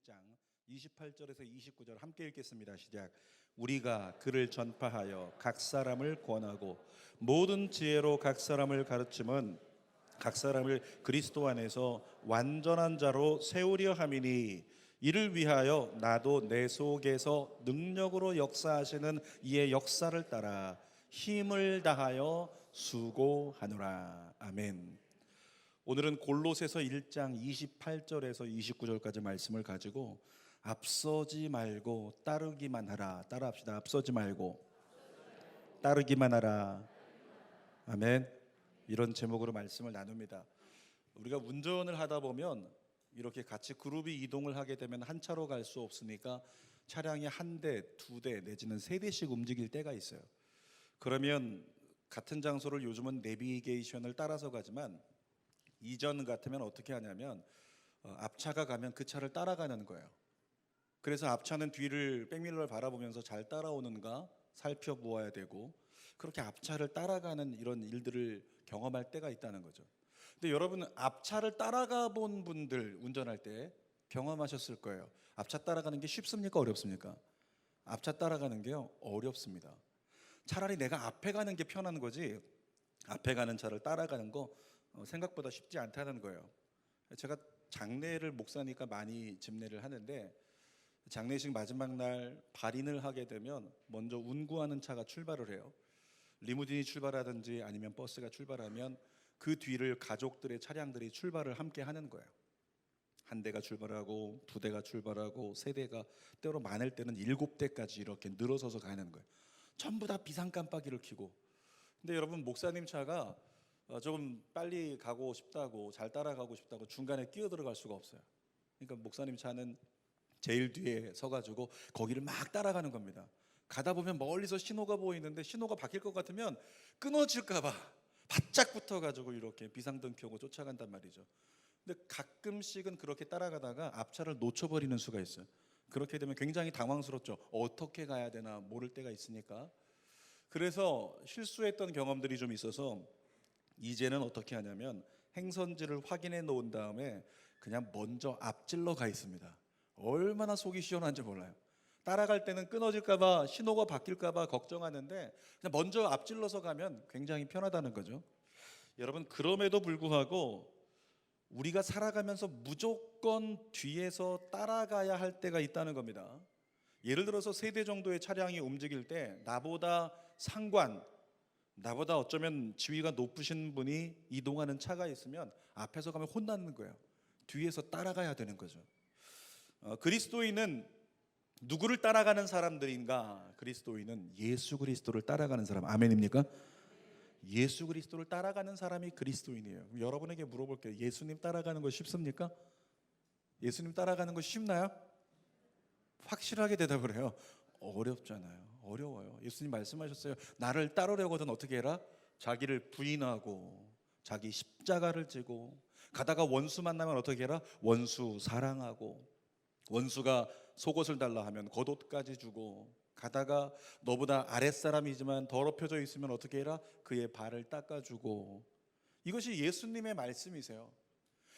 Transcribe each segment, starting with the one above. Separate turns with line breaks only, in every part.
1장 28절에서 29절 함께 읽겠습니다. 시작. 우리가 그를 전파하여 각 사람을 권하고 모든 지혜로 각 사람을 가르침은 각 사람을 그리스도 안에서 완전한 자로 세우려 함이니 이를 위하여 나도 내 속에서 능력으로 역사하시는 이의 역사를 따라 힘을 다하여 수고하노라. 아멘. 오늘은 골로새서 1장 28절에서 29절까지 말씀을 가지고 앞서지 말고 따르기만 하라. 따라합시다. 앞서지 말고 따르기만 하라. 아멘. 이런 제목으로 말씀을 나눕니다. 우리가 운전을 하다 보면 이렇게 같이 그룹이 이동을 하게 되면 한 차로 갈 수 없으니까 차량이 한 대, 두 대 내지는 세 대씩 움직일 때가 있어요. 그러면 같은 장소를 요즘은 내비게이션을 따라서 가지만 이전 같으면 어떻게 하냐면 앞차가 가면 그 차를 따라가는 거예요. 그래서 앞차는 뒤를 백밀러를 바라보면서 잘 따라오는가 살펴보아야 되고 그렇게 앞차를 따라가는 이런 일들을 경험할 때가 있다는 거죠. 근데 여러분 앞차를 따라가 본 분들 운전할 때 경험하셨을 거예요. 앞차 따라가는 게 쉽습니까? 어렵습니까? 앞차 따라가는 게요 어렵습니다. 차라리 내가 앞에 가는 게 편한 거지 앞에 가는 차를 따라가는 거 생각보다 쉽지 않다는 거예요. 제가 장례를 목사니까 많이 집례를 하는데 장례식 마지막 날 발인을 하게 되면 먼저 운구하는 차가 출발을 해요. 리무진이 출발하든지 아니면 버스가 출발하면 그 뒤를 가족들의 차량들이 출발을 함께 하는 거예요. 한 대가 출발하고 두 대가 출발하고 세 대가 때로 많을 때는 7대까지 이렇게 늘어서서 가는 거예요. 전부 다 비상 깜빡이를 켜고. 근데 여러분 목사님 차가 좀 빨리 가고 싶다고 잘 따라가고 싶다고 중간에 끼어 들어갈 수가 없어요. 그러니까 목사님 차는 제일 뒤에 서가지고 거기를 막 따라가는 겁니다. 가다 보면 멀리서 신호가 보이는데 신호가 바뀔 것 같으면 끊어질까봐 바짝 붙어가지고 이렇게 비상등 켜고 쫓아간단 말이죠. 근데 가끔씩은 그렇게 따라가다가 앞차를 놓쳐버리는 수가 있어요. 그렇게 되면 굉장히 당황스럽죠. 어떻게 가야 되나 모를 때가 있으니까. 그래서 실수했던 경험들이 좀 있어서 이제는 어떻게 하냐면 행선지를 확인해 놓은 다음에 그냥 먼저 앞질러 가 있습니다. 얼마나 속이 시원한지 몰라요. 따라갈 때는 끊어질까봐 신호가 바뀔까봐 걱정하는데 그냥 먼저 앞질러서 가면 굉장히 편하다는 거죠. 여러분 그럼에도 불구하고 우리가 살아가면서 무조건 뒤에서 따라가야 할 때가 있다는 겁니다. 예를 들어서 세 대 정도의 차량이 움직일 때 나보다 상관 나보다 어쩌면 지위가 높으신 분이 이동하는 차가 있으면 앞에서 가면 혼나는 거예요. 뒤에서 따라가야 되는 거죠. 그리스도인은 누구를 따라가는 사람들인가? 그리스도인은 예수 그리스도를 따라가는 사람. 아멘입니까? 예수 그리스도를 따라가는 사람이 그리스도인이에요. 여러분에게 물어볼게요. 예수님 따라가는 거 쉽습니까? 예수님 따라가는 거 쉽나요? 확실하게 대답을 해요. 어렵잖아요. 어려워요. 예수님 말씀하셨어요. 나를 따르려거든 어떻게 해라? 자기를 부인하고 자기 십자가를 지고 가다가 원수 만나면 어떻게 해라? 원수 사랑하고 원수가 속옷을 달라 하면 겉옷까지 주고 가다가 너보다 아랫사람이지만 더럽혀져 있으면 어떻게 해라? 그의 발을 닦아주고. 이것이 예수님의 말씀이세요.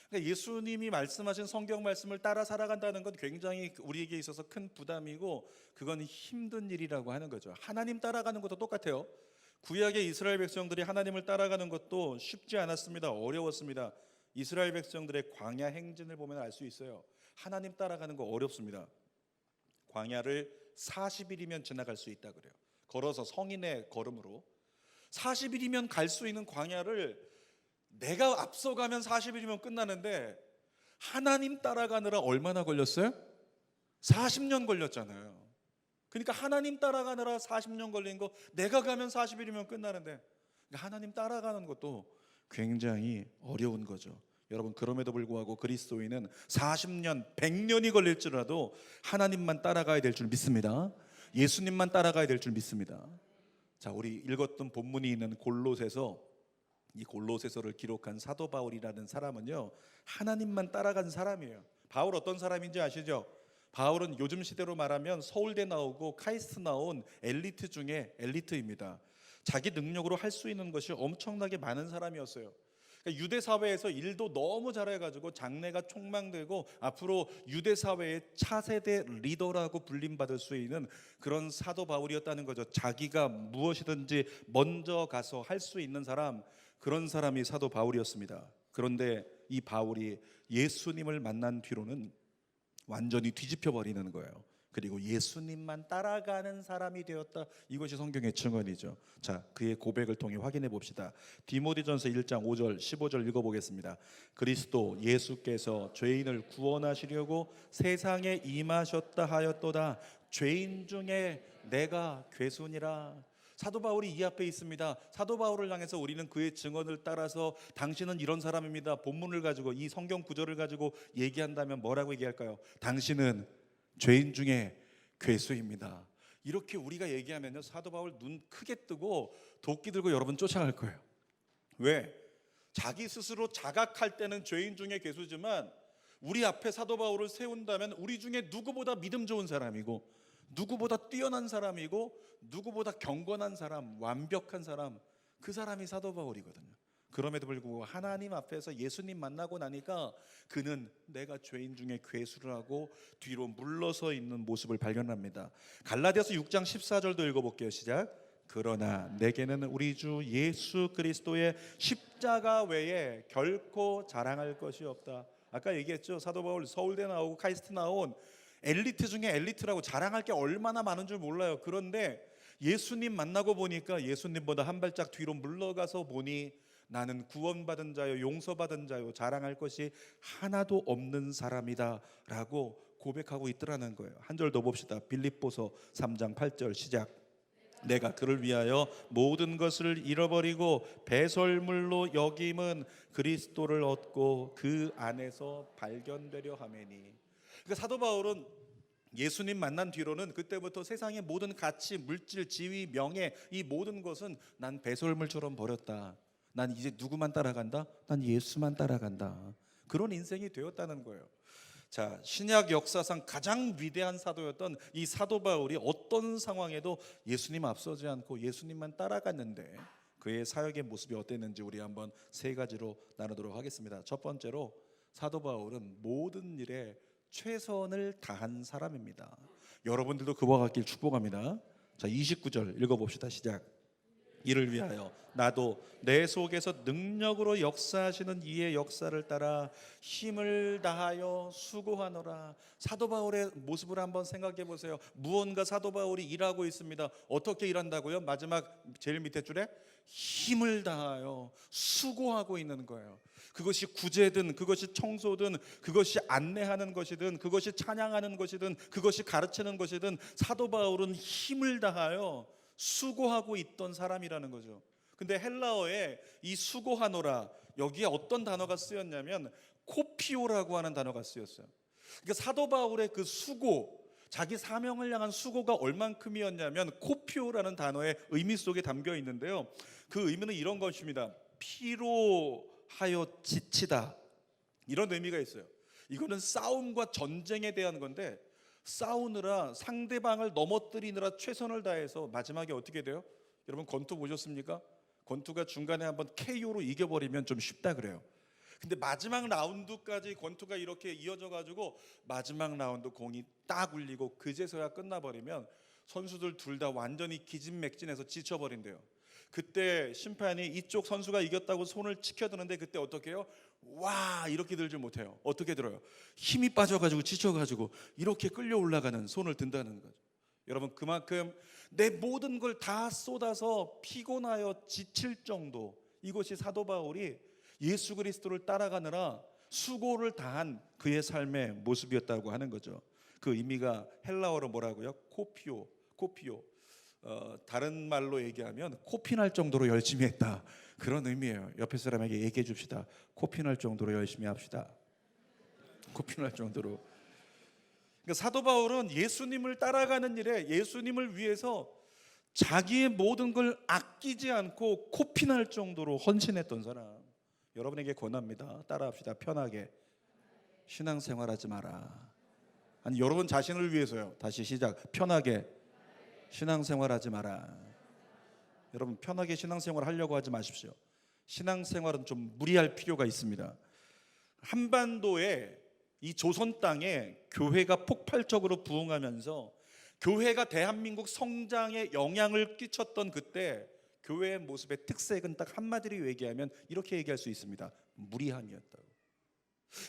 그러니까 예수님이 말씀하신 성경 말씀을 따라 살아간다는 건 굉장히 우리에게 있어서 큰 부담이고 그건 힘든 일이라고 하는 거죠. 하나님 따라가는 것도 똑같아요. 구약의 이스라엘 백성들이 하나님을 따라가는 것도 쉽지 않았습니다. 어려웠습니다. 이스라엘 백성들의 광야 행진을 보면 알 수 있어요. 하나님 따라가는 거 어렵습니다. 광야를 40일이면 지나갈 수 있다 그래요. 걸어서 성인의 걸음으로 40일이면 갈 수 있는 광야를 내가 앞서가면 40일이면 끝나는데 하나님 따라가느라 얼마나 걸렸어요? 40년 걸렸잖아요. 그러니까 하나님 따라가느라 40년 걸린 거 내가 가면 40일이면 끝나는데 하나님 따라가는 것도 굉장히 어려운 거죠. 여러분 그럼에도 불구하고 그리스도인은 40년, 100년이 걸릴지라도 하나님만 따라가야 될 줄 믿습니다. 예수님만 따라가야 될 줄 믿습니다. 자, 우리 읽었던 본문이 있는 골로새서, 이 골로새서를 기록한 사도 바울이라는 사람은요 하나님만 따라간 사람이에요. 바울 어떤 사람인지 아시죠? 바울은 요즘 시대로 말하면 서울대 나오고 카이스트 나온 엘리트 중에 엘리트입니다. 자기 능력으로 할 수 있는 것이 엄청나게 많은 사람이었어요. 그러니까 유대 사회에서 일도 너무 잘해가지고 장래가 촉망되고 앞으로 유대 사회의 차세대 리더라고 불림받을 수 있는 그런 사도 바울이었다는 거죠. 자기가 무엇이든지 먼저 가서 할 수 있는 사람, 그런 사람이 사도 바울이었습니다. 그런데 이 바울이 예수님을 만난 뒤로는 완전히 뒤집혀 버리는 거예요. 그리고 예수님만 따라가는 사람이 되었다. 이것이 성경의 증언이죠. 자, 그의 고백을 통해 확인해 봅시다. 디모데전서 1장 5절 15절 읽어보겠습니다. 그리스도 예수께서 죄인을 구원하시려고 세상에 임하셨다 하였도다. 죄인 중에 내가 괴순이라. 사도 바울이 이 앞에 있습니다. 사도 바울을 향해서 우리는 그의 증언을 따라서 당신은 이런 사람입니다. 본문을 가지고 이 성경 구절을 가지고 얘기한다면 뭐라고 얘기할까요? 당신은 죄인 중에 괴수입니다. 이렇게 우리가 얘기하면요, 사도 바울 눈 크게 뜨고 도끼 들고 여러분 쫓아갈 거예요. 왜? 자기 스스로 자각할 때는 죄인 중에 괴수지만 우리 앞에 사도 바울을 세운다면 우리 중에 누구보다 믿음 좋은 사람이고 누구보다 뛰어난 사람이고 누구보다 경건한 사람, 완벽한 사람, 그 사람이 사도 바울이거든요. 그럼에도 불구하고 하나님 앞에서 예수님 만나고 나니까 그는 내가 죄인 중에 괴수를 하고 뒤로 물러서 있는 모습을 발견합니다. 갈라디아서 6장 14절도 읽어볼게요. 시작. 그러나 내게는 우리 주 예수 그리스도의 십자가 외에 결코 자랑할 것이 없다. 아까 얘기했죠. 사도 바울 서울대 나오고 카이스트 나온 엘리트 중에 엘리트라고 자랑할 게 얼마나 많은 줄 몰라요. 그런데 예수님 만나고 보니까 예수님보다 한 발짝 뒤로 물러가서 보니 나는 구원받은 자요, 용서받은 자요, 자랑할 것이 하나도 없는 사람이다 라고 고백하고 있더라는 거예요. 한 절 더 봅시다. 빌립보서 3장 8절 시작. 내가 그를 위하여 모든 것을 잃어버리고 배설물로 여김은 그리스도를 얻고 그 안에서 발견되려 하매니. 그러니까 사도 바울은 예수님 만난 뒤로는 그때부터 세상의 모든 가치, 물질, 지위, 명예, 이 모든 것은 난 배설물처럼 버렸다. 난 이제 누구만 따라간다? 난 예수만 따라간다. 그런 인생이 되었다는 거예요. 자, 신약 역사상 가장 위대한 사도였던 이 사도 바울이 어떤 상황에도 예수님 앞서지 않고 예수님만 따라갔는데 그의 사역의 모습이 어땠는지 우리 한번 세 가지로 나누도록 하겠습니다. 첫 번째로 사도 바울은 모든 일에 최선을 다한 사람입니다. 여러분들도 그와 같길 축복합니다. 자, 29절 읽어봅시다. 시작. 이를 위하여 나도 내 속에서 능력으로 역사하시는 이의 역사를 따라 힘을 다하여 수고하노라. 사도 바울의 모습을 한번 생각해 보세요. 무언가 사도 바울이 일하고 있습니다. 어떻게 일한다고요? 마지막 제일 밑에 줄에 힘을 다하여 수고하고 있는 거예요. 그것이 구제든 그것이 청소든 그것이 안내하는 것이든 그것이 찬양하는 것이든 그것이 가르치는 것이든 사도 바울은 힘을 다하여 수고하고 있던 사람이라는 거죠. 근데 헬라어에 이 수고하노라, 여기에 어떤 단어가 쓰였냐면 코피오라고 하는 단어가 쓰였어요. 그러니까 사도 바울의 그 수고, 자기 사명을 향한 수고가 얼만큼이었냐면 코피오라는 단어의 의미 속에 담겨 있는데요. 그 의미는 이런 것입니다. 피로하여 지치다, 이런 의미가 있어요. 이거는 싸움과 전쟁에 대한 건데 싸우느라 상대방을 넘어뜨리느라 최선을 다해서 마지막에 어떻게 돼요? 여러분 권투 보셨습니까? 권투가 중간에 한번 KO로 이겨버리면 좀 쉽다 그래요. 근데 마지막 라운드까지 권투가 이렇게 이어져 가지고 마지막 라운드 공이 딱 울리고 그제서야 끝나버리면 선수들 둘 다 완전히 기진맥진해서 지쳐버린대요. 그때 심판이 이쪽 선수가 이겼다고 손을 치켜드는데 그때 어떻게 해요? 와, 이렇게 들지 못해요. 어떻게 들어요? 힘이 빠져가지고 지쳐가지고 이렇게 끌려 올라가는 손을 든다는 거죠. 여러분, 그만큼 내 모든 걸 다 쏟아서 피곤하여 지칠 정도, 이것이 사도 바울이 예수 그리스도를 따라가느라 수고를 다한 그의 삶의 모습이었다고 하는 거죠. 그 의미가 헬라어로 뭐라고요? 코피오. 다른 말로 얘기하면 코피날 정도로 열심히 했다, 그런 의미예요. 옆에 사람에게 얘기해 줍시다. 코피날 정도로 열심히 합시다. 코피날 정도로. 그러니까 사도 바울은 예수님을 따라가는 일에 예수님을 위해서 자기의 모든 걸 아끼지 않고 코피날 정도로 헌신했던 사람. 여러분에게 권합니다. 따라합시다. 편하게 신앙생활하지 마라. 아니, 여러분 자신을 위해서요. 다시 시작. 편하게 신앙생활하지 마라. 여러분, 편하게 신앙생활 하려고 하지 마십시오. 신앙생활은 좀 무리할 필요가 있습니다. 한반도에 이 조선 땅에 교회가 폭발적으로 부흥하면서 교회가 대한민국 성장에 영향을 끼쳤던 그때 교회의 모습의 특색은 딱 한마디로 얘기하면 이렇게 얘기할 수 있습니다. 무리함이었다고.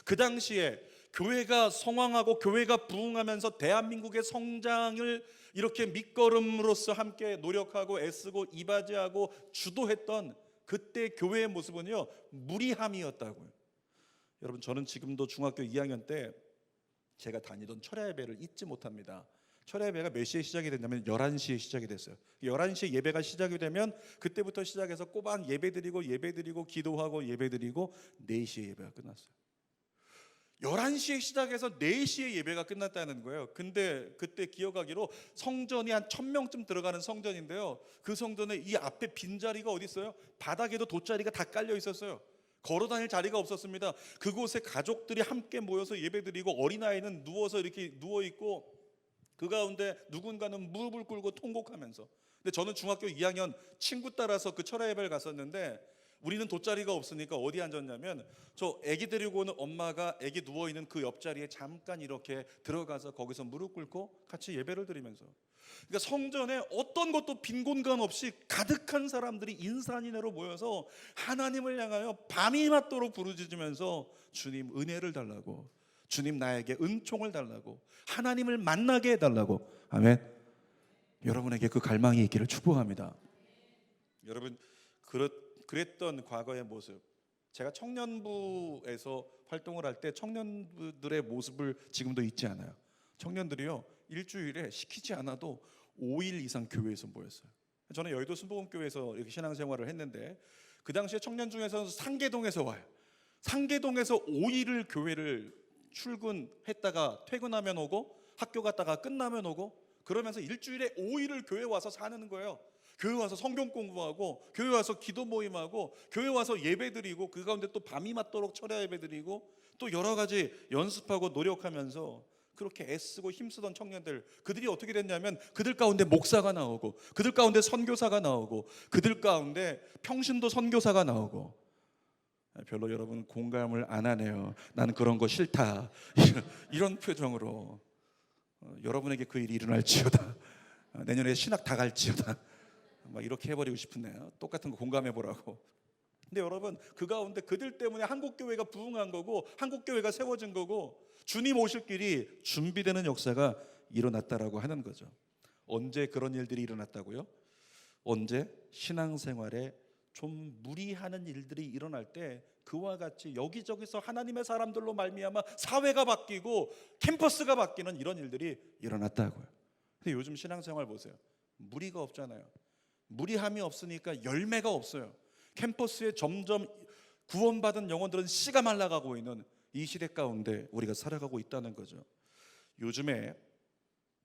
그 당시에 교회가 성황하고 교회가 부흥하면서 대한민국의 성장을 이렇게 밑거름으로서 함께 노력하고 애쓰고 이바지하고 주도했던 그때 교회의 모습은요, 무리함이었다고요. 여러분, 저는 지금도 중학교 2학년 때 제가 다니던 철야 예배를 잊지 못합니다. 철야 예배가 몇 시에 시작이 됐냐면 11시에 시작이 됐어요. 11시에 예배가 시작이 되면 그때부터 시작해서 꼬박 예배드리고 기도하고 예배드리고 4시에 예배가 끝났어요. 11시에 시작해서 4시에 예배가 끝났다는 거예요. 근데 그때 기억하기로 성전이 한 1000명쯤 들어가는 성전인데요, 그 성전에 이 앞에 빈자리가 어디 있어요? 바닥에도 돗자리가 다 깔려 있었어요. 걸어 다닐 자리가 없었습니다. 그곳에 가족들이 함께 모여서 예배드리고 어린아이는 누워서 이렇게 누워있고 그 가운데 누군가는 무릎을 꿇고 통곡하면서. 근데 저는 중학교 2학년 친구 따라서 그 철야 예배를 갔었는데 우리는 돗자리가 없으니까 어디 앉았냐면 저 애기 데리고 오는 엄마가 애기 누워있는 그 옆자리에 잠깐 이렇게 들어가서 거기서 무릎 꿇고 같이 예배를 드리면서, 그러니까 성전에 어떤 것도 빈 공간 없이 가득한 사람들이 인산인해로 모여서 하나님을 향하여 밤이 맞도록 부르짖으면서 주님 은혜를 달라고, 주님 나에게 은총을 달라고, 하나님을 만나게 해달라고. 아멘. 여러분에게 그 갈망이 있기를 축복합니다. 여러분, 그랬던 과거의 모습, 제가 청년부에서 활동을 할 때 청년들의 모습을 지금도 잊지 않아요. 청년들이요, 일주일에 시키지 않아도 5일 이상 교회에서 모였어요. 저는 여의도 순복음교회에서 이렇게 신앙생활을 했는데 그 당시에 청년 중에서 상계동에서 와요. 상계동에서 5일을 교회를 출근했다가 퇴근하면 오고 학교 갔다가 끝나면 오고 그러면서 일주일에 5일을 교회 와서 사는 거예요. 교회 와서 성경 공부하고 교회 와서 기도 모임하고 교회 와서 예배드리고 그 가운데 또 밤이 맞도록 철야 예배드리고 또 여러 가지 연습하고 노력하면서 그렇게 애쓰고 힘쓰던 청년들, 그들이 어떻게 됐냐면 그들 가운데 목사가 나오고 그들 가운데 선교사가 나오고 그들 가운데 평신도 선교사가 나오고. 별로 여러분 공감을 안 하네요. 나는 그런 거 싫다 이런 표정으로. 여러분에게 그 일이 일어날지어다. 내년에 신학 다 갈지어다. 막 이렇게 해버리고 싶네요. 똑같은 거 공감해 보라고. 근데 여러분, 그 가운데 그들 때문에 한국교회가 부흥한 거고 한국교회가 세워진 거고 주님 오실 길이 준비되는 역사가 일어났다라고 하는 거죠. 언제 그런 일들이 일어났다고요? 언제 신앙생활에 좀 무리하는 일들이 일어날 때 그와 같이 여기저기서 하나님의 사람들로 말미암아 사회가 바뀌고 캠퍼스가 바뀌는 이런 일들이 일어났다고요. 근데 요즘 신앙생활 보세요. 무리가 없잖아요. 무리함이 없으니까 열매가 없어요. 캠퍼스에 점점 구원받은 영혼들은 씨가 말라가고 있는 이 시대 가운데 우리가 살아가고 있다는 거죠. 요즘에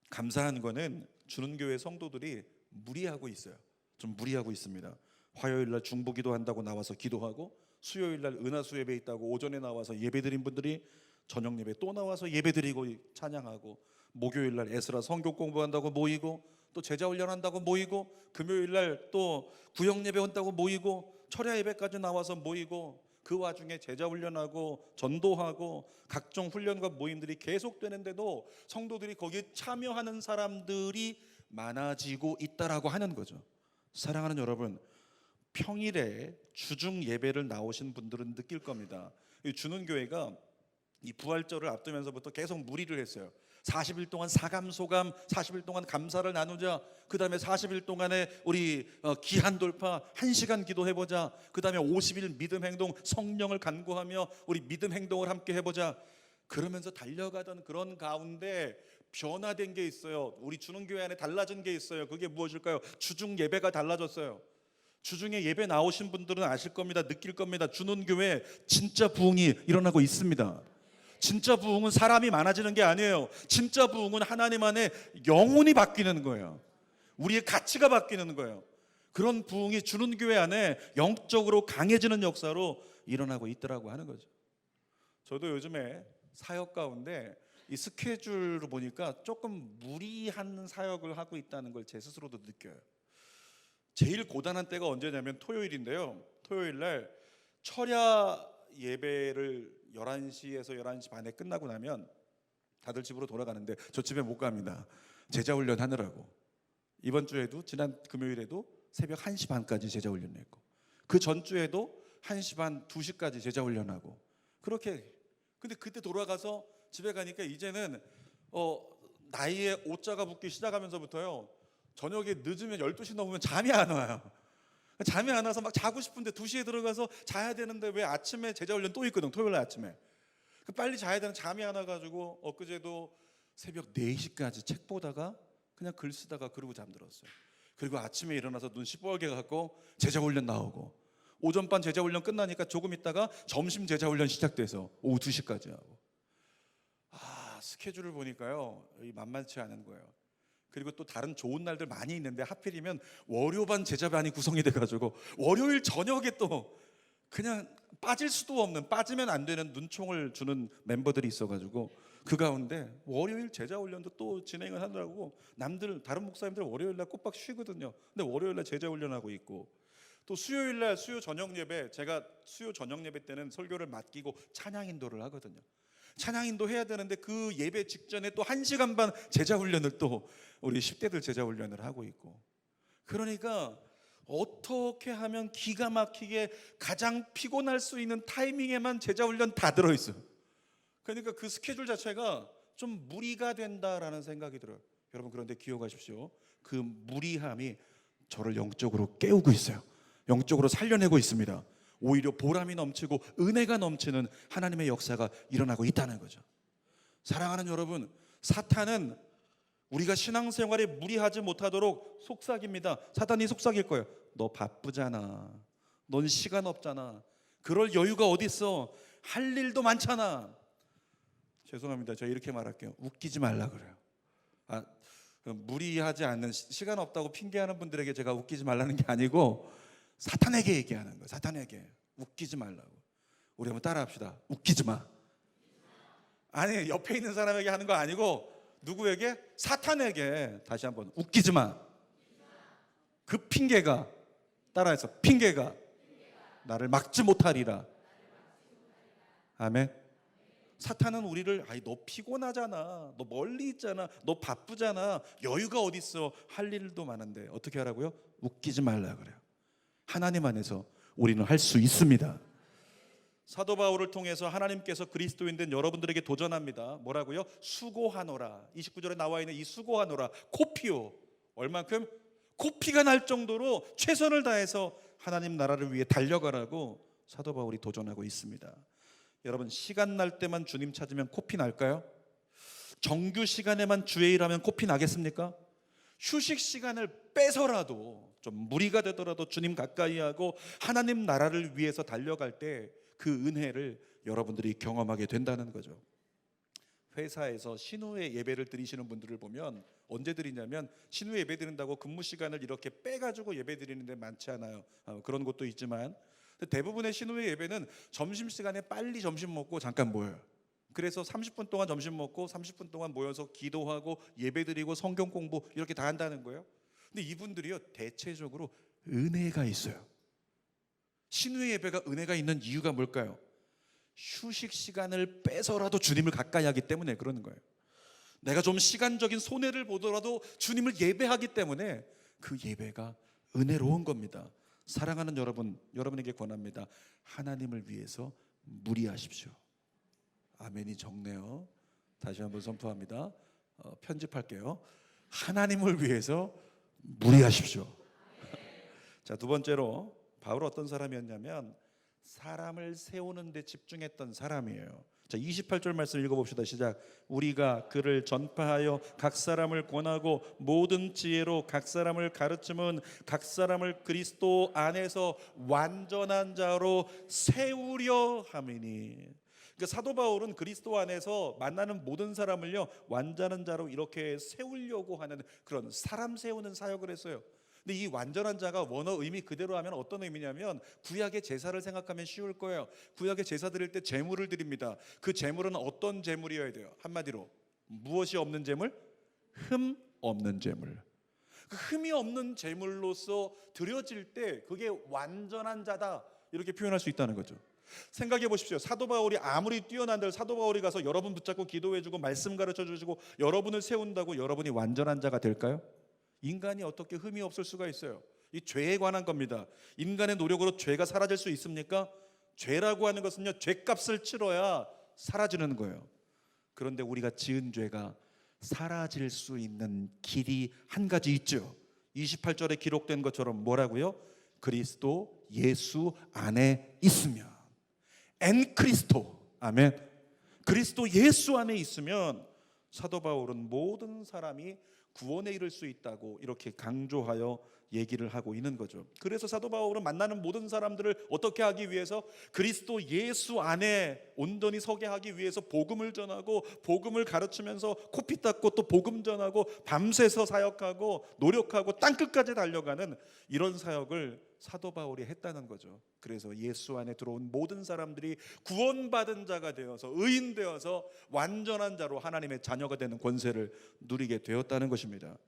감사한 거는 주는교회 성도들이 무리하고 있어요. 좀 무리하고 있습니다. 화요일날 중보기도 한다고 나와서 기도하고 수요일날 은하수 예배 있다고 오전에 나와서 예배드린 분들이 저녁 예배 또 나와서 예배드리고 찬양하고, 목요일날 에스라 성경 공부한다고 모이고 또 제자훈련한다고 모이고, 금요일날 또 구역예배 온다고 모이고, 철야 예배까지 나와서 모이고, 그 와중에 제자훈련하고 전도하고 각종 훈련과 모임들이 계속되는데도 성도들이 거기에 참여하는 사람들이 많아지고 있다라고 하는 거죠. 사랑하는 여러분, 평일에 주중 예배를 나오신 분들은 느낄 겁니다. 주는 교회가 이 부활절을 앞두면서부터 계속 무리를 했어요. 40일 동안 사감소감, 40일 동안 감사를 나누자. 그 다음에 40일 동안에 우리 기한 돌파 1시간 기도해보자. 그 다음에 50일 믿음 행동, 성령을 간구하며 우리 믿음 행동을 함께 해보자. 그러면서 달려가던 그런 가운데 변화된 게 있어요. 우리 주는교회 안에 달라진 게 있어요. 그게 무엇일까요? 주중 예배가 달라졌어요. 주중에 예배 나오신 분들은 아실 겁니다. 느낄 겁니다. 주는교회 진짜 부흥이 일어나고 있습니다. 진짜 부흥은 사람이 많아지는 게 아니에요. 진짜 부흥은 하나님 안에 영혼이 바뀌는 거예요. 우리의 가치가 바뀌는 거예요. 그런 부흥이 주는교회 안에 영적으로 강해지는 역사로 일어나고 있더라고 하는 거죠. 저도 요즘에 사역 가운데 이 스케줄을 보니까 조금 무리한 사역을 하고 있다는 걸 제 스스로도 느껴요. 제일 고단한 때가 언제냐면 토요일인데요. 토요일 날 철야 예배를 11시에서 11시 반에 끝나고 나면 다들 집으로 돌아가는데 저 집에 못 갑니다. 제자 훈련 하느라고. 이번 주에도 지난 금요일에도 새벽 1시 반까지 제자 훈련 했고, 그 전주에도 1시 반, 2시까지 제자 훈련하고, 그렇게. 근데 그때 돌아가서 집에 가니까 이제는 나이에 오자가 붙기 시작하면서부터요, 저녁에 늦으면 12시 넘으면 잠이 안 와요. 잠이 안 와서 막 자고 싶은데 2시에 들어가서 자야 되는데 왜 아침에 제자 훈련 또 있거든, 토요일 날 아침에. 빨리 자야 되는 잠이 안 와가지고 엊그제도 새벽 4시까지 책 보다가 그냥 글 쓰다가 그러고 잠들었어요. 그리고 아침에 일어나서 눈 시뻘게 갖고 제자 훈련 나오고, 오전반 제자 훈련 끝나니까 조금 있다가 점심 제자 훈련 시작돼서 오후 2시까지 하고. 스케줄을 보니까요, 만만치 않은 거예요. 그리고 또 다른 좋은 날들 많이 있는데 하필이면 월요반 제자반이 구성이 돼가지고 월요일 저녁에 또 그냥 빠질 수도 없는, 빠지면 안 되는 눈총을 주는 멤버들이 있어가지고 그 가운데 월요일 제자훈련도 또 진행을 하더라고. 다른 목사님들 월요일날 꼬박 쉬거든요. 근데 월요일날 제자훈련하고 있고, 또 수요일날 수요 저녁 예배, 제가 수요 저녁 예배 때는 설교를 맡기고 찬양 인도를 하거든요. 찬양 인도 해야 되는데 그 예배 직전에 또 1시간 반 제자훈련을 또 우리 10대들 제자훈련을 하고 있고. 그러니까 어떻게 하면 기가 막히게 가장 피곤할 수 있는 타이밍에만 제자훈련 다 들어있어요. 그러니까 그 스케줄 자체가 좀 무리가 된다라는 생각이 들어요. 여러분, 그런데 기억하십시오. 그 무리함이 저를 영적으로 깨우고 있어요. 영적으로 살려내고 있습니다. 오히려 보람이 넘치고 은혜가 넘치는 하나님의 역사가 일어나고 있다는 거죠. 사랑하는 여러분, 사탄은 우리가 신앙생활에 무리하지 못하도록 속삭입니다. 사탄이 속삭일 거예요. 너 바쁘잖아. 넌 시간 없잖아. 그럴 여유가 어디 있어. 할 일도 많잖아. 죄송합니다. 제가 이렇게 말할게요. 웃기지 말라 그래요. 무리하지 않는, 시간 없다고 핑계하는 분들에게 제가 웃기지 말라는 게 아니고 사탄에게 얘기하는 거예요. 사탄에게 웃기지 말라고. 우리 한번 따라합시다. 웃기지 마. 아니, 옆에 있는 사람에게 하는 거 아니고 누구에게? 사탄에게. 다시 한번 웃기지 마. 그 핑계가, 따라해서 핑계가 나를 막지 못하리라. 아멘. 사탄은 우리를 너 피곤하잖아, 너 멀리 있잖아, 너 바쁘잖아, 여유가 어디 있어, 할 일도 많은데 어떻게 하라고요? 웃기지 말라 그래요. 하나님 안에서 우리는 할 수 있습니다. 사도 바울을 통해서 하나님께서 그리스도인 된 여러분들에게 도전합니다. 뭐라고요? 수고하노라. 29절에 나와 있는 이 수고하노라, 코피오. 얼만큼? 코피가 날 정도로 최선을 다해서 하나님 나라를 위해 달려가라고 사도 바울이 도전하고 있습니다. 여러분, 시간 날 때만 주님 찾으면 코피 날까요? 정규 시간에만 주의 일하면 코피 나겠습니까? 휴식 시간을 빼서라도, 좀 무리가 되더라도 주님 가까이 하고 하나님 나라를 위해서 달려갈 때 그 은혜를 여러분들이 경험하게 된다는 거죠. 회사에서 신우회 예배를 드리시는 분들을 보면 언제 드리냐면, 신우회 예배 드린다고 근무 시간을 이렇게 빼가지고 예배 드리는 데 많지 않아요. 그런 곳도 있지만 대부분의 신우회 예배는 점심시간에 빨리 점심 먹고 잠깐 모여요. 그래서 30분 동안 점심 먹고 30분 동안 모여서 기도하고 예배 드리고 성경 공부 이렇게 다 한다는 거예요. 근데 이분들이요, 대체적으로 은혜가 있어요. 신우회 예배가 은혜가 있는 이유가 뭘까요? 휴식 시간을 빼서라도 주님을 가까이 하기 때문에 그러는 거예요. 내가 좀 시간적인 손해를 보더라도 주님을 예배하기 때문에 그 예배가 은혜로운 겁니다. 사랑하는 여러분, 여러분에게 권합니다. 하나님을 위해서 무리하십시오. 아멘이 적네요. 다시 한번 선포합니다. 편집할게요. 하나님을 위해서 무리하십시오. 자, 두 번째로 바울 어떤 사람이었냐면 사람을 세우는 데 집중했던 사람이에요. 자, 28절 말씀 읽어봅시다. 시작. 우리가 그를 전파하여 각 사람을 권하고 모든 지혜로 각 사람을 가르침은 각 사람을 그리스도 안에서 완전한 자로 세우려 함이니. 그러니까 사도 바울은 그리스도 안에서 만나는 모든 사람을요, 완전한 자로 이렇게 세우려고 하는 그런 사람 세우는 사역을 했어요. 근데 이 완전한 자가 원어 의미 그대로 하면 어떤 의미냐면, 구약의 제사를 생각하면 쉬울 거예요. 구약의 제사 드릴 때 제물을 드립니다. 그 제물은 어떤 제물이어야 돼요? 한마디로 무엇이 없는 제물? 흠 없는 제물. 그 흠이 없는 제물로서 드려질 때 그게 완전한 자다, 이렇게 표현할 수 있다는 거죠. 생각해 보십시오. 사도 바울이 아무리 뛰어난들 사도 바울이 가서 여러분 붙잡고 기도해주고 말씀 가르쳐주시고 여러분을 세운다고 여러분이 완전한 자가 될까요? 인간이 어떻게 흠이 없을 수가 있어요? 이 죄에 관한 겁니다. 인간의 노력으로 죄가 사라질 수 있습니까? 죄라고 하는 것은요, 죄값을 치러야 사라지는 거예요. 그런데 우리가 지은 죄가 사라질 수 있는 길이 한 가지 있죠. 28절에 기록된 것처럼 뭐라고요? 그리스도 예수 안에 있으면, 엔 크리스토, 아멘. 그리스도 예수 안에 있으면 사도 바울은 모든 사람이 구원에 이를 수 있다고 이렇게 강조하여 얘기를 하고 있는 거죠. 그래서 사도 바울은 만나는 모든 사람들을 어떻게 하기 위해서 그리스도 예수 안에 온전히 서게 하기 위해서 복음을 전하고 복음을 가르치면서 코피 닦고 또 복음 전하고 밤새서 사역하고 노력하고 땅끝까지 달려가는 이런 사역을 사도 바울이 했다는 거죠. 그래서 예수 안에 들어온 모든 사람들이 구원받은 자가 되어서 의인 되어서 완전한 자로 하나님의 자녀가 되는 권세를 누리게 되었다는 것입니다.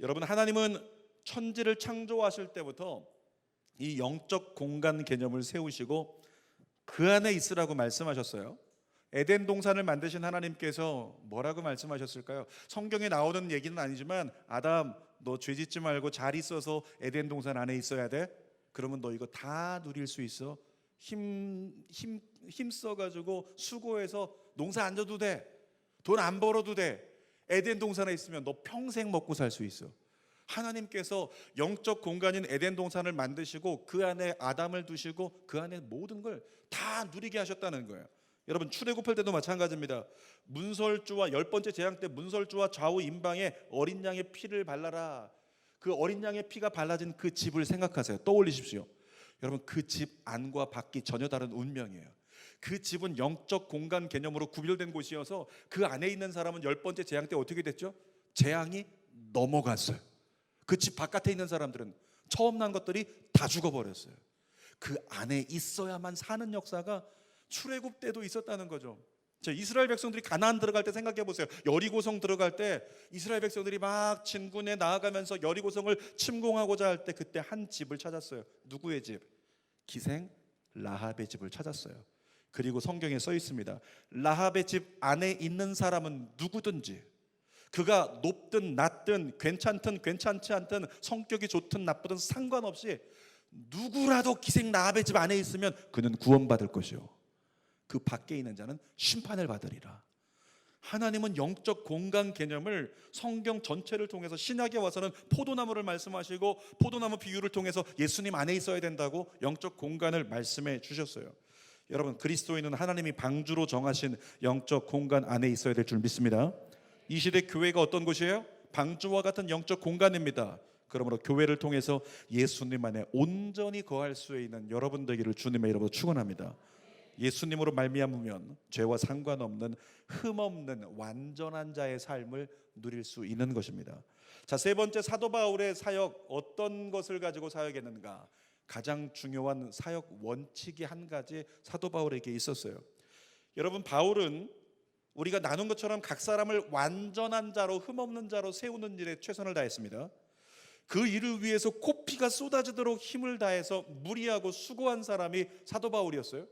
여러분, 하나님은 천지를 창조하실 때부터 이 영적 공간 개념을 세우시고 그 안에 있으라고 말씀하셨어요. 에덴 동산을 만드신 하나님께서 뭐라고 말씀하셨을까요? 성경에 나오는 얘기는 아니지만 아담, 너 죄짓지 말고 잘 있어서 에덴 동산 안에 있어야 돼. 그러면 너 이거 다 누릴 수 있어. 힘써가지고 수고해서 농사 안 져도 돼. 돈 안 벌어도 돼. 에덴 동산에 있으면 너 평생 먹고 살 수 있어. 하나님께서 영적 공간인 에덴 동산을 만드시고 그 안에 아담을 두시고 그 안에 모든 걸 다 누리게 하셨다는 거예요. 여러분, 출애굽할 때도 마찬가지입니다. 문설주와 10번째 재앙 때 문설주와 좌우 임방에 어린 양의 피를 발라라. 그 어린 양의 피가 발라진 그 집을 생각하세요. 떠올리십시오. 여러분, 그 집 안과 밖이 전혀 다른 운명이에요. 그 집은 영적 공간 개념으로 구별된 곳이어서 그 안에 있는 사람은 10번째 재앙 때 어떻게 됐죠? 재앙이 넘어갔어요. 그 집 바깥에 있는 사람들은 처음 난 것들이 다 죽어버렸어요. 그 안에 있어야만 사는 역사가 출애굽 때도 있었다는 거죠. 이스라엘 백성들이 가나안 들어갈 때 생각해 보세요. 여리고성 들어갈 때 이스라엘 백성들이 막 진군에 나아가면서 여리고성을 침공하고자 할 때 그때 한 집을 찾았어요. 누구의 집? 기생 라합의 집을 찾았어요. 그리고 성경에 써 있습니다. 라합의 집 안에 있는 사람은 누구든지, 그가 높든 낮든 괜찮든 괜찮지 않든 성격이 좋든 나쁘든 상관없이 누구라도 기생 라합의 집 안에 있으면 그는 구원받을 것이요 그 밖에 있는 자는 심판을 받으리라. 하나님은 영적 공간 개념을 성경 전체를 통해서 신약에 와서는 포도나무를 말씀하시고 포도나무 비유를 통해서 예수님 안에 있어야 된다고 영적 공간을 말씀해 주셨어요. 여러분, 그리스도인은 하나님이 방주로 정하신 영적 공간 안에 있어야 될 줄 믿습니다. 이 시대 교회가 어떤 곳이에요? 방주와 같은 영적 공간입니다. 그러므로 교회를 통해서 예수님 안에 온전히 거할 수 있는 여러분 되기를 주님의 이름으로 축원합니다. 예수님으로 말미암으면 죄와 상관없는 흠없는 완전한 자의 삶을 누릴 수 있는 것입니다. 자, 세 번째, 사도 바울의 사역, 어떤 것을 가지고 사역했는가? 가장 중요한 사역 원칙이 한 가지 사도 바울에게 있었어요. 여러분, 바울은 우리가 나눈 것처럼 각 사람을 완전한 자로 흠없는 자로 세우는 일에 최선을 다했습니다. 그 일을 위해서 코피가 쏟아지도록 힘을 다해서 무리하고 수고한 사람이 사도 바울이었어요.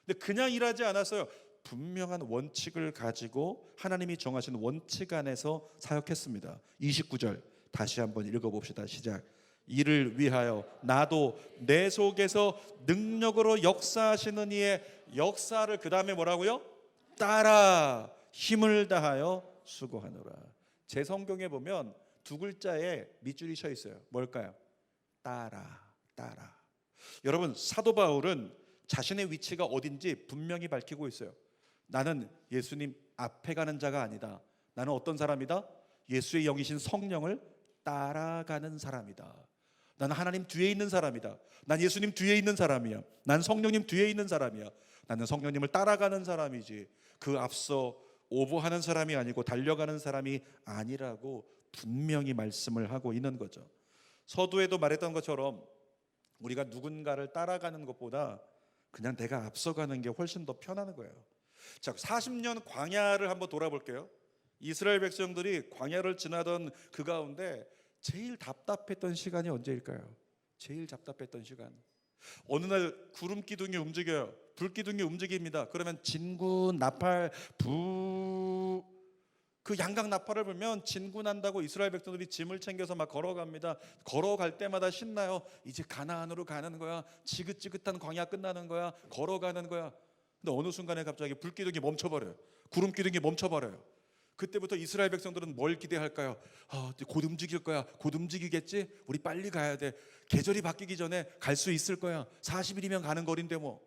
근데 그냥 일하지 않았어요. 분명한 원칙을 가지고 하나님이 정하신 원칙 안에서 사역했습니다. 29절 다시 한번 읽어봅시다. 시작. 이를 위하여 나도 내 속에서 능력으로 역사하시는 이의 역사를, 그 다음에 뭐라고요? 따라 힘을 다하여 수고하노라. 제 성경에 보면 두 글자에 밑줄이 쳐 있어요. 뭘까요? 따라. 여러분, 사도 바울은 자신의 위치가 어딘지 분명히 밝히고 있어요. 나는 예수님 앞에 가는 자가 아니다. 나는 어떤 사람이다? 예수의 영이신 성령을 따라가는 사람이다. 나는 하나님 뒤에 있는 사람이다. 난 예수님 뒤에 있는 사람이야. 난 성령님 뒤에 있는 사람이야. 나는 성령님을 따라가는 사람이지 그 앞서 오버하는 사람이 아니고 달려가는 사람이 아니라고 분명히 말씀을 하고 있는 거죠. 서두에도 말했던 것처럼 우리가 누군가를 따라가는 것보다 그냥 내가 앞서가는 게 훨씬 더 편한 거예요. 자, 40년 광야를 한번 돌아볼게요. 이스라엘 백성들이 광야를 지나던 그 가운데 제일 답답했던 시간이 언제일까요? 제일 답답했던 시간. 어느 날 구름 기둥이 움직여요. 불 기둥이 움직입니다. 그러면 진군 나팔 부, 그 양각 나팔을 불면 진군한다고 이스라엘 백성들이 짐을 챙겨서 막 걸어갑니다. 걸어갈 때마다 신나요. 이제 가나안으로 가는 거야. 지긋지긋한 광야 끝나는 거야. 걸어가는 거야. 근데 어느 순간에 갑자기 불 기둥이 멈춰버려요. 구름 기둥이 멈춰버려요. 그때부터 이스라엘 백성들은 뭘 기대할까요? 곧 움직일 거야. 곧 움직이겠지? 우리 빨리 가야 돼. 계절이 바뀌기 전에 갈 수 있을 거야. 40일이면 가는 거리인데 뭐.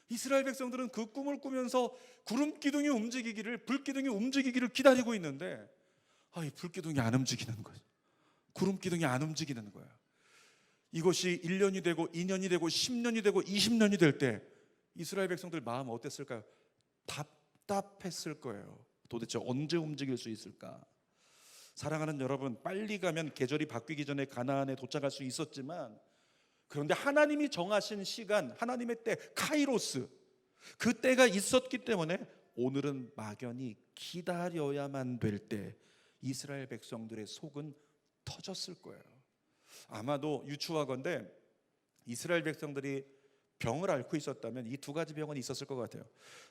이스라엘 백성들은 그 꿈을 꾸면서 구름 기둥이 움직이기를, 불 기둥이 움직이기를 기다리고 있는데 이 불 기둥이 안 움직이는 거죠. 구름 기둥이 안 움직이는 거야. 이것이 1년이 되고 2년이 되고 10년이 되고 20년이 될 때 이스라엘 백성들 마음 어땠을까요? 답답했을 거예요. 도대체 언제 움직일 수 있을까? 사랑하는 여러분, 빨리 가면 계절이 바뀌기 전에 가나안에 도착할 수 있었지만, 그런데 하나님이 정하신 시간, 하나님의 때, 카이로스, 그 때가 있었기 때문에 오늘은 막연히 기다려야만 될 때 이스라엘 백성들의 속은 터졌을 거예요. 아마도 유추하건대 이스라엘 백성들이 병을 앓고 있었다면 이 두 가지 병은 있었을 것 같아요.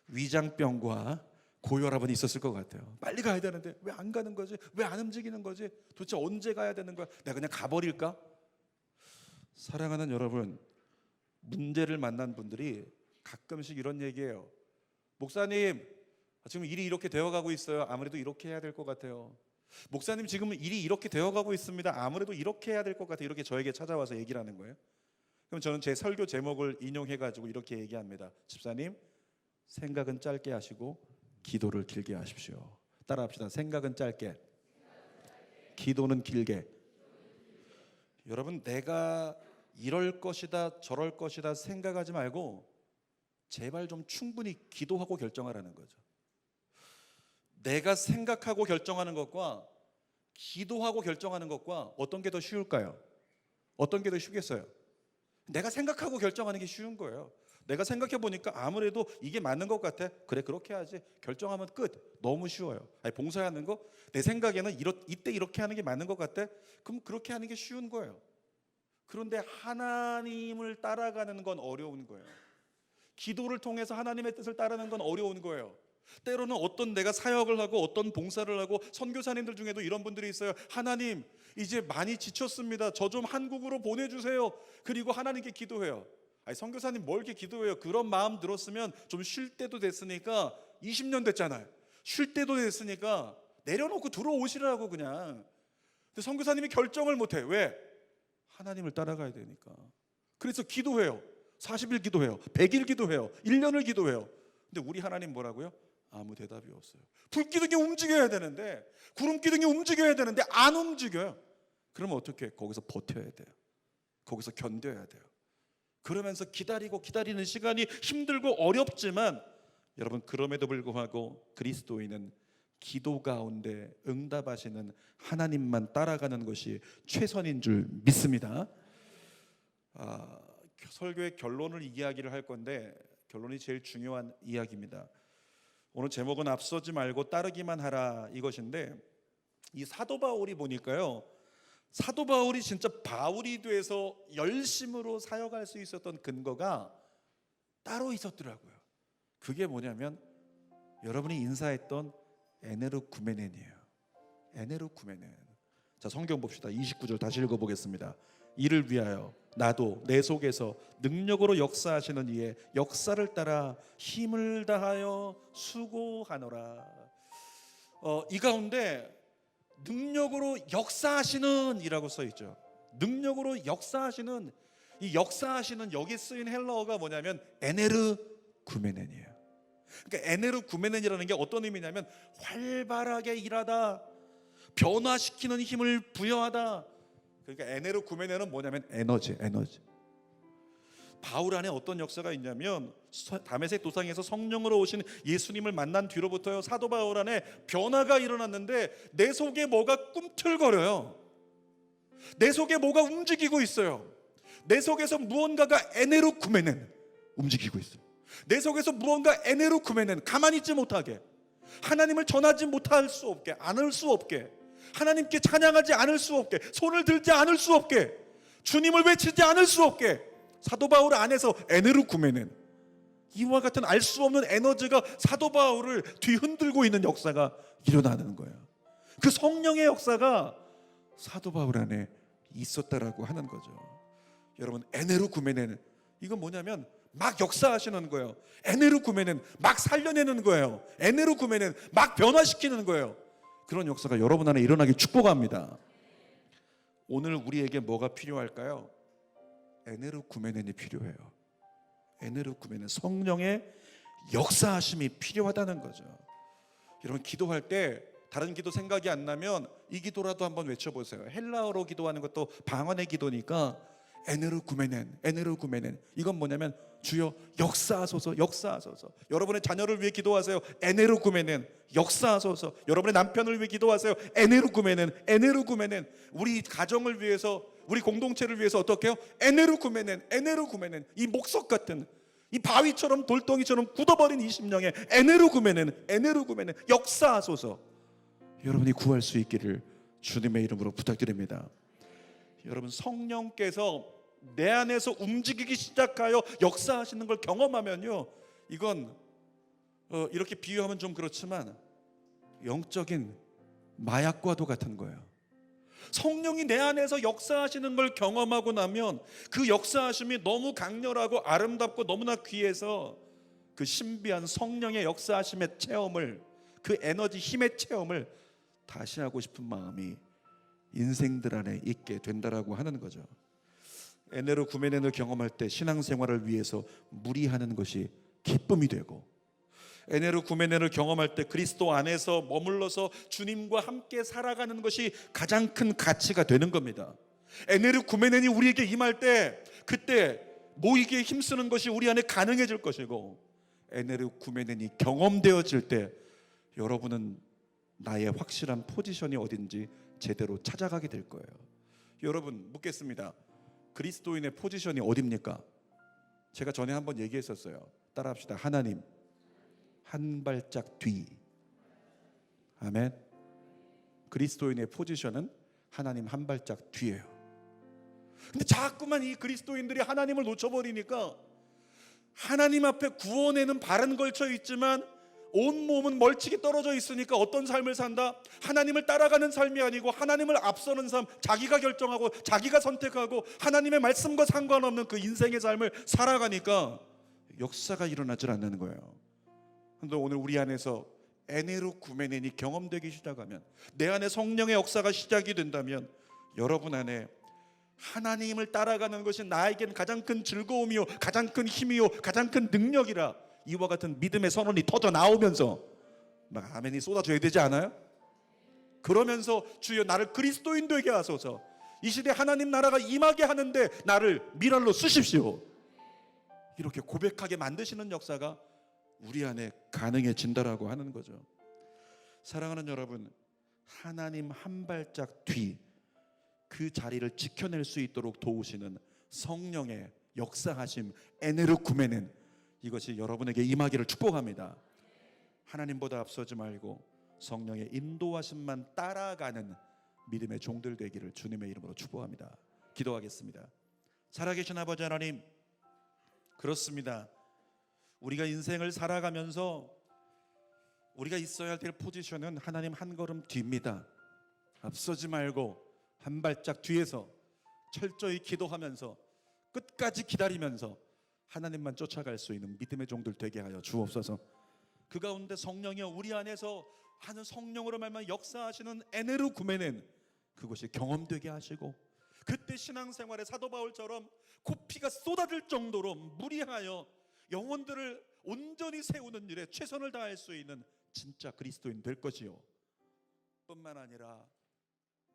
위장병과 고혈압은 있었을 것 같아요. 빨리 가야 되는데 왜 안 가는 거지? 왜 안 움직이는 거지? 도대체 언제 가야 되는 거야? 내가 그냥 가버릴까? 사랑하는 여러분, 문제를 만난 분들이 가끔씩 이런 얘기해요. 목사님, 지금 일이 이렇게 되어가고 있어요. 아무래도 이렇게 해야 될 것 같아요. 목사님, 지금 일이 이렇게 되어가고 있습니다. 아무래도 이렇게 해야 될 것 같아요. 이렇게 저에게 찾아와서 얘기를 하는 거예요. 그럼 저는 제 설교 제목을 인용해가지고 이렇게 얘기합니다. 집사님, 생각은 짧게 하시고 기도를 길게 하십시오. 따라합시다. 생각은 짧게, 기도는 길게. 여러분, 내가 이럴 것이다 저럴 것이다 생각하지 말고 제발 좀 충분히 기도하고 결정하라는 거죠. 내가 생각하고 결정하는 것과 기도하고 결정하는 것과 어떤 게 더 쉬울까요? 어떤 게 더 쉽겠어요? 내가 생각하고 결정하는 게 쉬운 거예요. 내가 생각해 보니까 아무래도 이게 맞는 것 같아. 그래, 그렇게 하지. 결정하면 끝. 너무 쉬워요. 봉사하는 거, 내 생각에는 이때 이렇게 하는 게 맞는 것 같아. 그럼 그렇게 하는 게 쉬운 거예요. 그런데 하나님을 따라가는 건 어려운 거예요. 기도를 통해서 하나님의 뜻을 따르는 건 어려운 거예요. 때로는 어떤 내가 사역을 하고 어떤 봉사를 하고 선교사님들 중에도 이런 분들이 있어요. 하나님, 이제 많이 지쳤습니다. 저 좀 한국으로 보내주세요. 그리고 하나님께 기도해요. 선교사님 뭘 이렇게 기도해요? 그런 마음 들었으면 좀 쉴 때도 됐으니까 20년 됐잖아요. 쉴 때도 됐으니까 내려놓고 들어오시라고 그냥. 근데 선교사님이 결정을 못해. 왜? 하나님을 따라가야 되니까. 그래서 기도해요. 40일 기도해요. 100일 기도해요. 1년을 기도해요. 근데 우리 하나님 뭐라고요? 아무 대답이 없어요. 불기둥이 움직여야 되는데, 구름기둥이 움직여야 되는데 안 움직여요. 그러면 어떻게? 거기서 버텨야 돼요. 거기서 견뎌야 돼요. 그러면서 기다리는 시간이 힘들고 어렵지만, 여러분, 그럼에도 불구하고 그리스도인은 기도 가운데 응답하시는 하나님만 따라가는 것이 최선인 줄 믿습니다. 설교의 결론을 이야기를 할 건데, 결론이 제일 중요한 이야기입니다. 오늘 제목은 앞서지 말고 따르기만 하라 이것인데, 이 사도 바울이 보니까요, 사도 바울이 진짜 바울이 돼서 열심으로 사역할 수 있었던 근거가 따로 있었더라고요. 그게 뭐냐면 여러분이 인사했던 에네르구메넨이에요. 에네르구메넨. 자, 성경 봅시다. 29절 다시 읽어보겠습니다. 이를 위하여 나도 내 속에서 능력으로 역사하시는 이의 역사를 따라 힘을 다하여 수고하노라. 이 가운데 능력으로 역사하시는 이라고 써 있죠. 능력으로 역사하시는, 이 역사하시는 여기 쓰인 헬라어가 뭐냐면 에네르구메넨이에요. 그러니까 에네르구메넨이라는 게 어떤 의미냐면 활발하게 일하다, 변화시키는 힘을 부여하다. 그러니까 에네르구메넨은 뭐냐면 에너지. 바울 안에 어떤 역사가 있냐면 다메섹 도상에서 성령으로 오신 예수님을 만난 뒤로부터요, 사도 바울 안에 변화가 일어났는데 내 속에 뭐가 꿈틀거려요. 내 속에 뭐가 움직이고 있어요. 내 속에서 무언가가 에네르구메넨 움직이고 있어요. 내 속에서 무언가 에네르구메넨 가만히 있지 못하게, 하나님을 전하지 못할 수 없게, 않을 수 없게, 하나님께 찬양하지 않을 수 없게, 손을 들지 않을 수 없게, 주님을 외치지 않을 수 없게 사도 바울 안에서 에네르구메넨, 이와 같은 알 수 없는 에너지가 사도 바울을 뒤흔들고 있는 역사가 일어나는 거예요. 그 성령의 역사가 사도 바울 안에 있었다라고 하는 거죠. 여러분, 에네르구메넨, 이건 뭐냐면 막 역사하시는 거예요. 에네르구메넨, 막 살려내는 거예요. 에네르구메넨, 막 변화시키는 거예요. 그런 역사가 여러분 안에 일어나길 축복합니다. 오늘 우리에게 뭐가 필요할까요? 에네르구메넨이 필요해요. 에네르구메넨, 성령의 역사하심이 필요하다는 거죠. 여러분, 기도할 때 다른 기도 생각이 안 나면 이 기도라도 한번 외쳐보세요. 헬라어로 기도하는 것도 방언의 기도니까 에네르구메넨, 에네르구메넨. 이건 뭐냐면 주여 역사하소서, 역사하소서. 여러분의 자녀를 위해 기도하세요. 에네르구메넨, 역사하소서. 여러분의 남편을 위해 기도하세요. 에네르구메넨, 에네르구메넨. 우리 가정을 위해서, 우리 공동체를 위해서 어떻게 해요? 에네르구메넨, 에네르구메넨. 이 목석 같은, 이 바위처럼 돌덩이처럼 굳어버린 이 심령에 에네르구메넨, 에네르구메넨, 역사하소서. 여러분이 구할 수 있기를 주님의 이름으로 부탁드립니다. 여러분, 성령께서 내 안에서 움직이기 시작하여 역사하시는 걸 경험하면요, 이건 이렇게 비유하면 좀 그렇지만 영적인 마약과도 같은 거예요. 성령이 내 안에서 역사하시는 걸 경험하고 나면 그 역사하심이 너무 강렬하고 아름답고 너무나 귀해서 그 신비한 성령의 역사하심의 체험을, 그 에너지 힘의 체험을 다시 하고 싶은 마음이 인생들 안에 있게 된다라고 하는 거죠. 에네르구메넨을 경험할 때 신앙생활을 위해서 무리하는 것이 기쁨이 되고, 에네르구메넨을 경험할 때 그리스도 안에서 머물러서 주님과 함께 살아가는 것이 가장 큰 가치가 되는 겁니다. 에네르구메넨이 우리에게 임할 때 그때 모이기에 힘쓰는 것이 우리 안에 가능해질 것이고, 에네르구메넨이 경험되어질 때 여러분은 나의 확실한 포지션이 어딘지 제대로 찾아가게 될 거예요. 여러분, 묻겠습니다. 그리스도인의 포지션이 어딥니까? 제가 전에 한번 얘기했었어요. 따라합시다. 하나님 한 발짝 뒤. 아멘. 그리스도인의 포지션은 하나님 한 발짝 뒤예요. 근데 자꾸만 이 그리스도인들이 하나님을 놓쳐버리니까 하나님 앞에 구원에는 발은 걸쳐 있지만 온몸은 멀찍이 떨어져 있으니까 어떤 삶을 산다? 하나님을 따라가는 삶이 아니고 하나님을 앞서는 삶, 자기가 결정하고 자기가 선택하고 하나님의 말씀과 상관없는 그 인생의 삶을 살아가니까 역사가 일어나질 않는 거예요. 그런데 오늘 우리 안에서 에네르구메넨이 경험되기 시작하면, 내 안에 성령의 역사가 시작이 된다면 여러분 안에 하나님을 따라가는 것이 나에겐 가장 큰 즐거움이요, 가장 큰 힘이요, 가장 큰 능력이라 이와 같은 믿음의 선언이 터져 나오면서 막 아멘이 쏟아져야 되지 않아요? 그러면서 주여 나를 그리스도인 되게 하소서, 이 시대 하나님 나라가 임하게 하는데 나를 미랄로 쓰십시오, 이렇게 고백하게 만드시는 역사가 우리 안에 가능해진다라고 하는 거죠. 사랑하는 여러분, 하나님 한 발짝 뒤, 그 자리를 지켜낼 수 있도록 도우시는 성령의 역사하심, 에네르구메넨, 이것이 여러분에게 임하기를 축복합니다. 하나님보다 앞서지 말고 성령의 인도하심만 따라가는 믿음의 종들 되기를 주님의 이름으로 축복합니다. 기도하겠습니다. 살아계신 아버지 하나님, 그렇습니다. 우리가 인생을 살아가면서 우리가 있어야 될 포지션은 하나님 한 걸음 뒤입니다. 앞서지 말고 한 발짝 뒤에서 철저히 기도하면서 끝까지 기다리면서 하나님만 쫓아갈 수 있는 믿음의 종들 되게 하여 주옵소서. 그 가운데 성령이여 우리 안에서 하는 성령으로 말미암아 역사하시는 에네르구메넨, 그것이 경험되게 하시고, 그때 신앙생활의 사도 바울처럼 코피가 쏟아질 정도로 무리하여 영혼들을 온전히 세우는 일에 최선을 다할 수 있는 진짜 그리스도인 될 것이요, 뿐만 아니라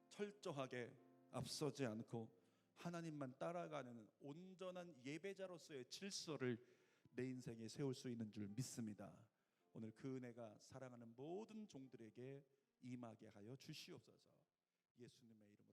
철저하게 앞서지 않고 하나님만 따라가는 온전한 예배자로서의 질서를 내 인생에 세울 수 있는 줄 믿습니다. 오늘 그 은혜가 사랑하는 모든 종들에게 임하게 하여 주시옵소서. 예수님의 이름